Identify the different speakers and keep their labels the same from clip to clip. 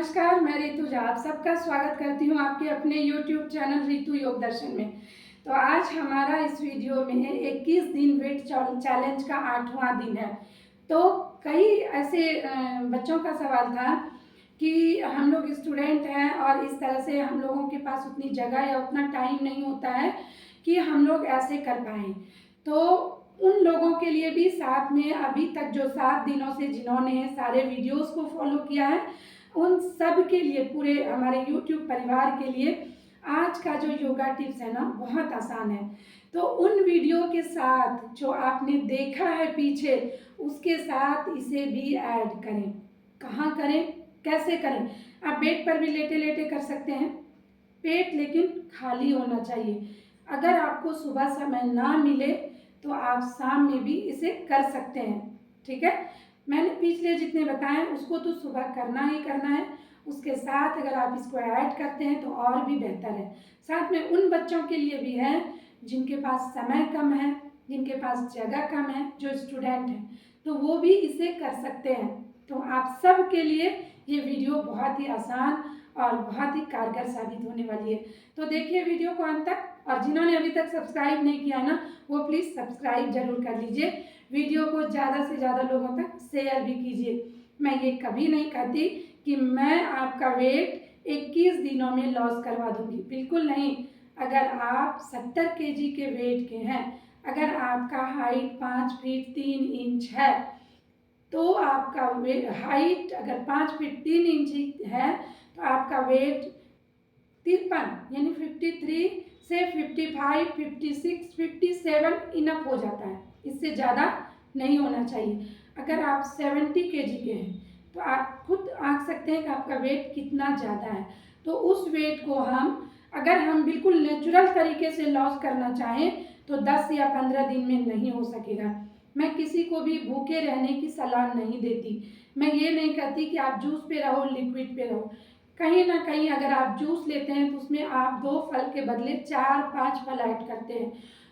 Speaker 1: नमस्कार, मैं रितुजा आप सबका स्वागत करती हूँ आपके अपने YouTube चैनल रितु योग दर्शन में। तो आज हमारा इस वीडियो में 21 दिन वेट चैलेंज का 8वां दिन है। तो कई ऐसे बच्चों का सवाल था कि हम लोग स्टूडेंट हैं और इस तरह से हम लोगों के पास उतनी जगह या उतना टाइम नहीं होता है कि हम लोग ऐसे कर पाएँ। तो उन लोगों के लिए भी साथ में अभी तक जो 7 दिनों से जिन्होंने सारे वीडियोस को फॉलो किया है, उन सब के लिए, पूरे हमारे YouTube परिवार के लिए आज का जो योगा टिप्स है ना, बहुत आसान है। तो उन वीडियो के साथ जो आपने देखा है पीछे, उसके साथ इसे भी ऐड करें। कहाँ करें, कैसे करें? आप बेड पर भी लेटे लेटे कर सकते हैं, पेट लेकिन खाली होना चाहिए। अगर आपको सुबह समय ना मिले तो आप शाम में भी इसे कर सकते हैं, ठीक है। मैंने पिछले जितने बताए उसको तो सुबह करना ही करना है, उसके साथ अगर आप इसको ऐड करते हैं तो और भी बेहतर है। साथ में उन बच्चों के लिए भी है जिनके पास समय कम है, जिनके पास जगह कम है, जो स्टूडेंट हैं, तो वो भी इसे कर सकते हैं। तो आप सब के लिए ये वीडियो बहुत ही आसान और बहुत ही कारगर साबित होने वाली है। तो देखिए वीडियो को अंत तक, और जिन्होंने अभी तक सब्सक्राइब नहीं किया ना, वो प्लीज़ सब्सक्राइब जरूर कर लीजिए। वीडियो को ज़्यादा से ज़्यादा लोगों तक शेयर भी कीजिए। मैं ये कभी नहीं कहती कि मैं आपका वेट 21 दिनों में लॉस करवा दूंगी, बिल्कुल नहीं। अगर आप 70 केजी के वेट के हैं, अगर आपका हाइट 5 फीट 3 इंच है, तो आपका वेट हाइट अगर 5 फीट 3 इंच है तो आपका वेट 53 यानी 53 से 55, 56, 57 इनफ हो जाता है। इससे ज़्यादा नहीं होना चाहिए। अगर आप 70 केजी के हैं तो आप खुद आंक सकते हैं कि आपका वेट कितना ज़्यादा है। तो उस वेट को अगर हम बिल्कुल नेचुरल तरीके से लॉस करना चाहें तो 10 या 15 दिन में नहीं हो सकेगा। मैं किसी को भी भूखे रहने की सलाह नहीं देती। मैं ये नहीं कहती कि आप जूस पे रहो, लिक्विड पे रहो। कहीं ना कहीं अगर आप जूस लेते हैं तो उसमें आप 2 फल के बदले 4-5 फल ऐड करते हैं।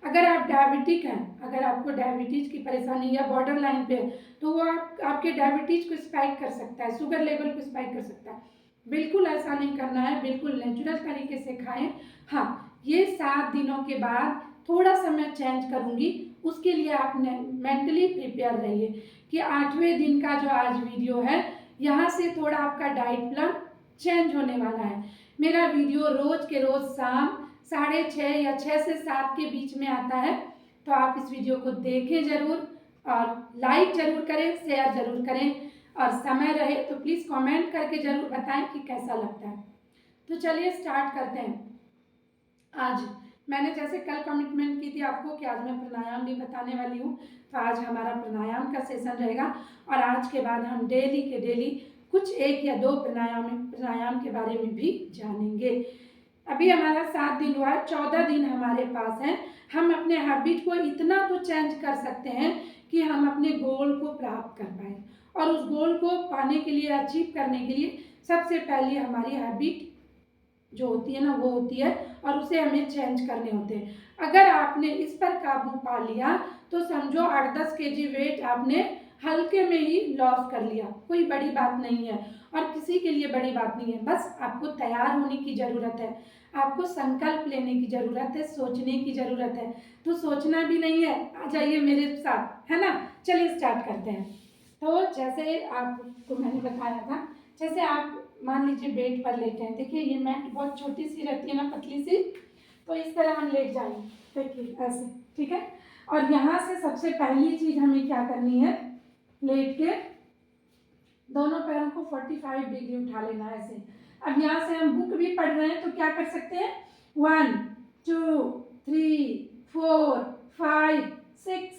Speaker 1: अगर आप डायबिटिक हैं, अगर आपको डायबिटीज़ की परेशानी या बॉर्डर लाइन पे है, तो वो आपके डायबिटीज़ को स्पाइक कर सकता है, शुगर लेवल को स्पाइक कर सकता है। बिल्कुल ऐसा नहीं करना है, बिल्कुल नेचुरल तरीके से खाएं। हाँ, ये 7 दिनों के बाद थोड़ा सा मैं चेंज करूँगी, उसके लिए आप मेंटली प्रिपेयर रहिए कि 8वें दिन का जो आज वीडियो है, यहाँ से थोड़ा आपका डाइट प्लान चेंज होने वाला है। मेरा वीडियो रोज के रोज शाम 6:30 या 6 से 7 के बीच में आता है। तो आप इस वीडियो को देखें ज़रूर और लाइक ज़रूर करें, शेयर ज़रूर करें, और समय रहे तो प्लीज़ कमेंट करके ज़रूर बताएं कि कैसा लगता है। तो चलिए स्टार्ट करते हैं। आज मैंने जैसे कल कमिटमेंट की थी आपको कि आज मैं प्राणायाम भी बताने वाली हूँ, तो आज हमारा प्राणायाम का सेशन रहेगा। और आज के बाद हम डेली के डेली कुछ 1 या 2 प्राणायाम के बारे में भी जानेंगे। अभी हमारा 7 दिन हुआ, 14 दिन हमारे पास हैं। हम अपने हैबिट को इतना तो चेंज कर सकते हैं कि हम अपने गोल को प्राप्त कर पाए। और उस गोल को पाने के लिए, अचीव करने के लिए, सबसे पहले हमारी हैबिट जो होती है ना, वो होती है, और उसे हमें चेंज करने होते हैं। अगर आपने इस पर काबू पा लिया तो समझो 8-10 केजी वेट आपने हल्के में ही लॉस कर लिया। कोई बड़ी बात नहीं है और किसी के लिए बड़ी बात नहीं है। बस आपको तैयार होने की ज़रूरत है, आपको संकल्प लेने की ज़रूरत है, सोचने की ज़रूरत है। तो सोचना भी नहीं है, आ जाइए मेरे साथ, है ना। चलिए स्टार्ट करते हैं। तो जैसे आपको मैंने बताया था, जैसे आप मान लीजिए बेड पर लेटे हैं। देखिए ये मैट बहुत छोटी सी रहती है ना, पतली सी, तो इस तरह हम लेट जाएंगे, देखिए ऐसे, ठीक है। और यहाँ से सबसे पहली चीज हमें क्या करनी है, लेट के दोनों पैरों को 45 डिग्री उठा लेना है ऐसे। अब यहाँ से हम बुक भी पढ़ रहे हैं तो क्या कर सकते हैं, 1 2 3 4 5 6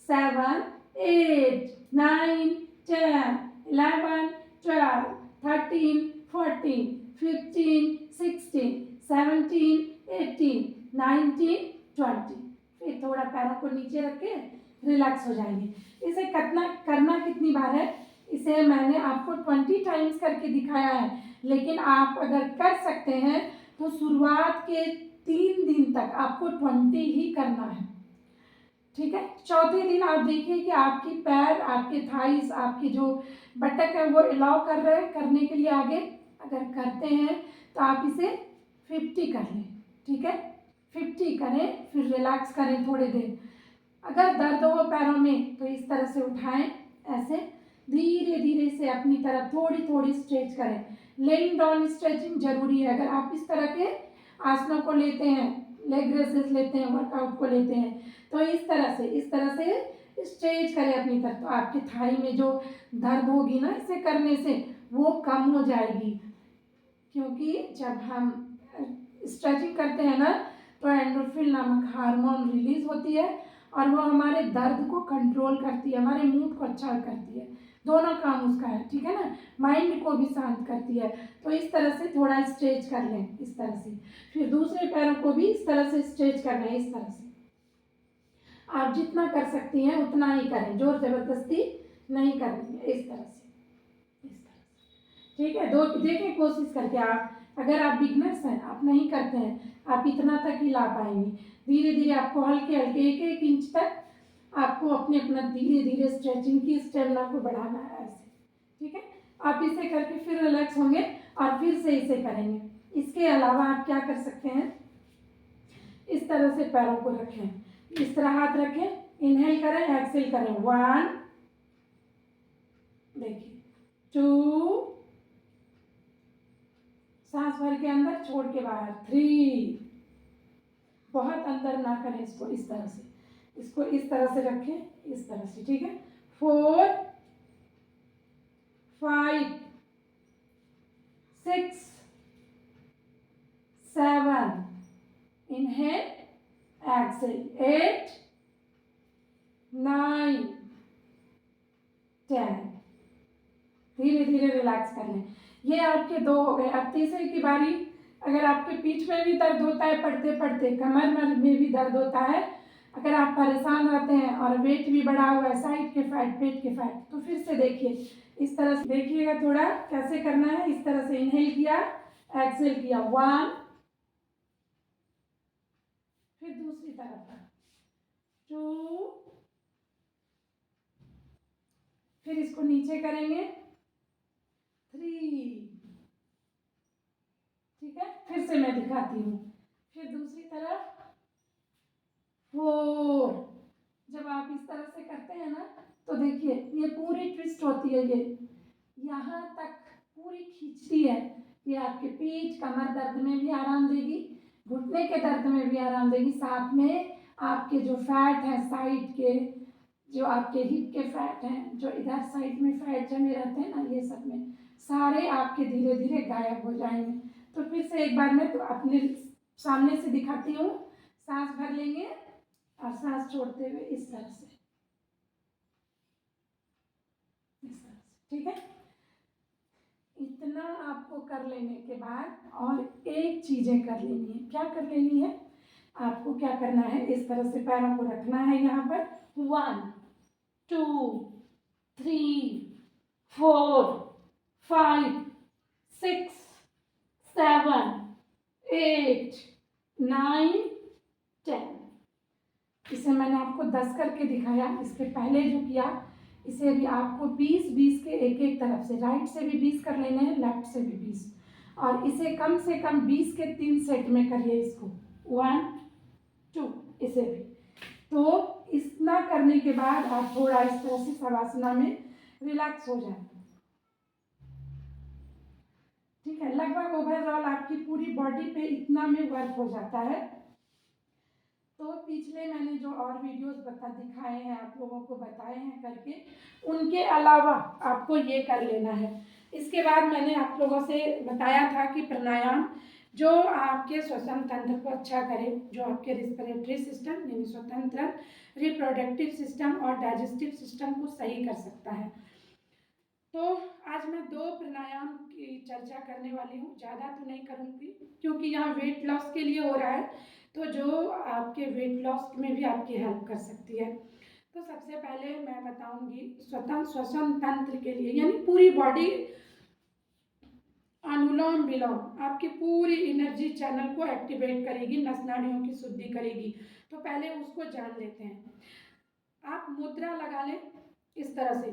Speaker 1: 7 8 9 10 11 12 13 14 15 16 17 18 19 20। फिर थोड़ा पैरों को नीचे रख के रिलैक्स हो जाएंगे। इसे करना कितनी बार है, इसे मैंने आपको 20 टाइम्स करके दिखाया है, लेकिन आप अगर कर सकते हैं तो शुरुआत के 3 दिन तक आपको 20 ही करना है, ठीक है। चौथे दिन आप देखिए कि आपकी पैर, आपके थाइस, आपकी जो बटक है वो अलाउ कर रहे हैं करने के लिए आगे। अगर करते हैं तो आप इसे 50 कर लें, ठीक है। 50 करें, फिर रिलैक्स करें थोड़ी देर। अगर दर्द हो पैरों में तो इस तरह से उठाएं, ऐसे धीरे धीरे से अपनी तरफ थोड़ी थोड़ी स्ट्रेच करें। लेइंग डाउन स्ट्रेचिंग जरूरी है। अगर आप इस तरह के आसनों को लेते हैं, लेग रेसेस लेते हैं, वर्कआउट को लेते हैं, तो इस तरह से स्ट्रेच करें अपनी तरफ, तो आपकी थाई में जो दर्द होगी ना इसे करने से वो कम हो जाएगी। क्योंकि जब हम स्ट्रेचिंग करते हैं ना तो एंडोर्फिन नामक हार्मोन रिलीज होती है और वो हमारे दर्द को कंट्रोल करती है, हमारे मूड को अच्छा करती है, दोनों काम उसका है, ठीक है ना। माइंड को भी शांत करती है। तो इस तरह से थोड़ा स्ट्रेच कर लें, इस तरह से। फिर दूसरे पैरों को भी इस तरह से स्ट्रेच करना है, इस तरह से। आप जितना कर सकती हैं उतना ही करें, जोर जबरदस्ती नहीं करनी है, इस तरह से, इस तरह से, ठीक है। दो देखें कोशिश करके। आप अगर आप बिगनर्स हैं, आप नहीं करते हैं, आप इतना तक ही ला पाएंगे। धीरे धीरे आपको हल्के हल्के 1-1 इंच तक आपको अपना धीरे धीरे स्ट्रेचिंग की स्टेमिना को बढ़ाना है, ऐसे, ठीक है। आप इसे करके फिर रिलैक्स होंगे और फिर से इसे करेंगे। इसके अलावा आप क्या कर सकते हैं, इस तरह से पैरों को रखें, इस तरह हाथ रखें, इनहेल करें, एक्सेल करें। 1, देखिए 2, सांस भर के अंदर, छोड़ के बाहर। 3, बहुत अंदर ना करें इसको, इस तरह से, इसको इस तरह से रखें, इस तरह से, ठीक है। 4, 5, 6, 7, inhale, exhale, 8, 9, 10। धीरे धीरे रिलैक्स कर लें। ये आपके 2 हो गए। अब तीसरे की बारी। अगर आपके पीठ में भी दर्द होता है पढ़ते पढ़ते, कमर में भी दर्द होता है, अगर आप परेशान रहते हैं और वेट भी बढ़ा हुआ है, साइड के फैट, पेट के फैट, तो फिर से देखिए, इस तरह से देखिएगा थोड़ा कैसे करना है। इस तरह से इनहेल किया, एक्सेल किया, 1, फिर दूसरी तरफ 2, फिर इसको नीचे करेंगे, 3, ठीक है। फिर से मैं दिखाती हूँ, फिर दूसरी तरफ 4। जब आप इस तरह से करते हैं ना तो देखिए ये पूरी ट्विस्ट होती है, ये यहाँ तक पूरी खींचती है। ये आपके पीठ कमर दर्द में भी आराम देगी, घुटने के दर्द में भी आराम देगी, साथ में आपके जो फैट हैं साइड के, जो आपके हिप के फैट हैं, जो इधर साइड में फैट जमे रहते हैं ना, ये सब में सारे आपके धीरे धीरे गायब हो जाएंगे। तो फिर से एक बार मैं तो अपने सामने से दिखाती हूँ। सांस भर लेंगे और सांस छोड़ते हुए इस तरह से, इस तरह से, ठीक है। इतना आपको कर लेने के बाद और एक चीजें कर लेनी है। क्या कर लेनी है आपको, क्या करना है, इस तरह से पैरों को रखना है यहाँ पर। 1, 2, 3, 4, 5, 6, 7, 8, 9, 10। इसे मैंने आपको 10 करके दिखाया। इसके पहले जो किया, इसे भी आपको 20-20 के एक तरफ से, राइट से भी 20 कर लेने हैं, लेफ्ट से भी 20, और इसे कम से कम 20 के 3 सेट में करिए इसको। 1, 2, इसे भी। तो इतना करने के बाद आप थोड़ा इस तरह से शवासना में रिलैक्स हो जाए, ठीक है। लगभग ओवरऑल आपकी पूरी बॉडी पे इतना में वर्क हो जाता है। तो पिछले मैंने जो और वीडियोस दिखाए हैं, आप लोगों को बताए हैं करके, उनके अलावा आपको ये कर लेना है। इसके बाद मैंने आप लोगों से बताया था कि प्राणायाम जो आपके श्वसन तंत्र को अच्छा करे, जो आपके रेस्पिरेटरी सिस्टम यानी स्वतंत्र, रिप्रोडक्टिव सिस्टम और डाइजेस्टिव सिस्टम को सही कर सकता है। तो आज मैं 2 प्राणायाम की चर्चा करने वाली हूँ, ज़्यादा तो नहीं करूँगी क्योंकि यहाँ वेट लॉस के लिए हो रहा है, तो जो आपके वेट लॉस में भी आपकी हेल्प कर सकती है। तो सबसे पहले मैं बताऊँगी श्वसन तंत्र के लिए, यानी पूरी बॉडी, अनुलोम विलोम आपकी पूरी एनर्जी चैनल को एक्टिवेट करेगी, नस नाड़ियों की शुद्धि करेगी। तो पहले उसको जान लेते हैं। आप मुद्रा लगा लें इस तरह से।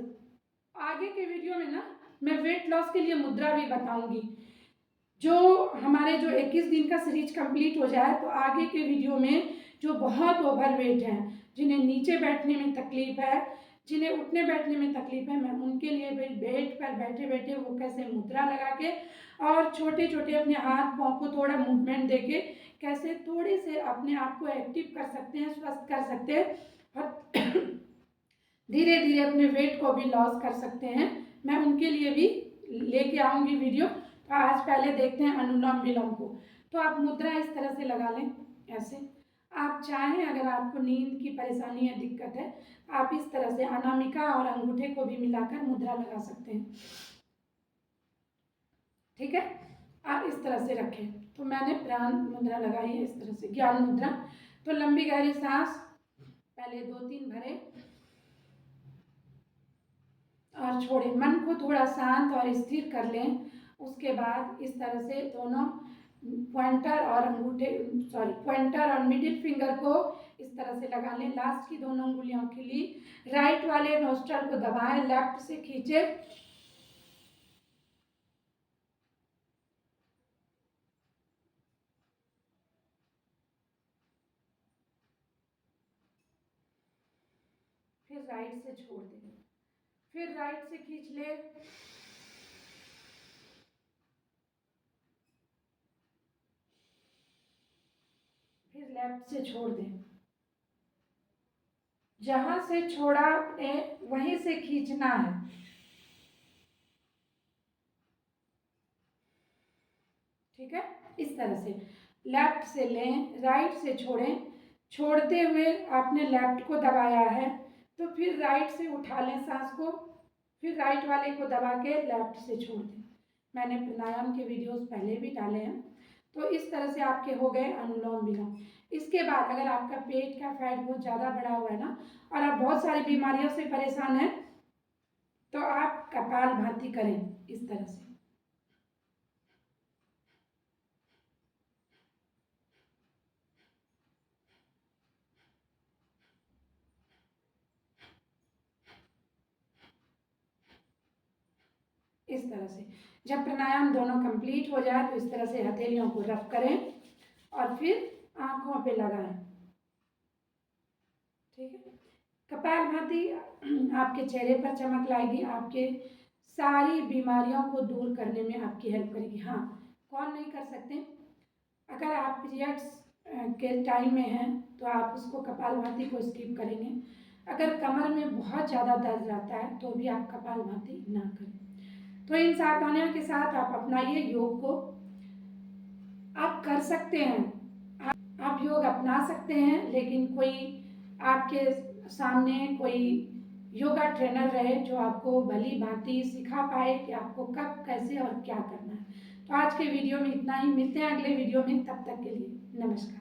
Speaker 1: आगे के वीडियो में ना मैं वेट लॉस के लिए मुद्रा भी बताऊंगी, जो हमारे जो 21 दिन का सीरीज कंप्लीट हो जाए तो आगे के वीडियो में जो बहुत ओवरवेट हैं, जिन्हें नीचे बैठने में तकलीफ है, जिन्हें उठने बैठने में तकलीफ है, मैं उनके लिए भी बेड पर बैठे बैठे वो कैसे मुद्रा लगा के और छोटे छोटे अपने हाथ पाँव को थोड़ा मूवमेंट देके कैसे थोड़े से अपने आप को एक्टिव कर सकते हैं, स्वस्थ कर सकते हैं और धीरे धीरे अपने वेट को भी लॉस कर सकते हैं। मैं उनके लिए भी लेके आऊँगी वीडियो। तो आज पहले देखते हैं अनुलोम विलोम को। तो आप मुद्रा इस तरह से लगा लें, ऐसे। आप चाहें, अगर आपको नींद की परेशानी या दिक्कत है, आप इस तरह से अनामिका और अंगूठे को भी मिलाकर मुद्रा लगा सकते हैं। ठीक है, आप इस तरह से रखें। तो मैंने प्राण मुद्रा लगाई है इस तरह से, ज्ञान मुद्रा। तो लंबी गहरी सांस पहले 2-3 भरे और छोड़े, मन को थोड़ा शांत और स्थिर कर लें। उसके बाद इस तरह से दोनों पॉइंटर और मिडिल फिंगर को इस तरह से लगा लें। लास्ट की दोनों उंगलियों के लिए राइट वाले नोस्ट्रल को दबाएं, लेफ्ट से खींचे, फिर राइट से छोड़ दें, फिर राइट से खींच ले, फिर लेफ्ट से छोड़ दें। जहां से छोड़ा आपने वहीं से खींचना है। ठीक है, इस तरह से लेफ्ट से लें, राइट से छोड़ें। छोड़ते हुए आपने लेफ्ट को दबाया है तो फिर राइट से उठा लें सांस को, फिर राइट वाले को दबा के लेफ्ट से छोड़ दें। मैंने प्राणायाम के वीडियोस पहले भी डाले हैं। तो इस तरह से आपके हो गए अनुलोम विलोम। इसके बाद अगर आपका पेट का फैट बहुत ज़्यादा बढ़ा हुआ है ना, और आप बहुत सारी बीमारियों से परेशान हैं, तो आप कपालभाति करें इस तरह से। इस तरह से जब प्राणायाम दोनों कंप्लीट हो जाए तो इस तरह से हथेलियों को रब करें और फिर आंखों पे लगाएं। ठीक है, कपालभाति आपके चेहरे पर चमक लाएगी, आपके सारी बीमारियों को दूर करने में आपकी हेल्प करेगी। हाँ, कौन नहीं कर सकते? अगर आप पीरियड्स के टाइम में हैं तो आप उसको कपालभाति को स्किप करेंगे। अगर कमर में बहुत ज़्यादा दर्द रहता है तो भी आप कपालभाति ना करें। तो इन सावधानियों के साथ आप अपनाइए योग को। आप कर सकते हैं, आप योग अपना सकते हैं, लेकिन कोई आपके सामने कोई योगा ट्रेनर रहे जो आपको भली भांति सिखा पाए कि आपको कब कैसे और क्या करना है। तो आज के वीडियो में इतना ही, मिलते हैं अगले वीडियो में, तब तक के लिए नमस्कार।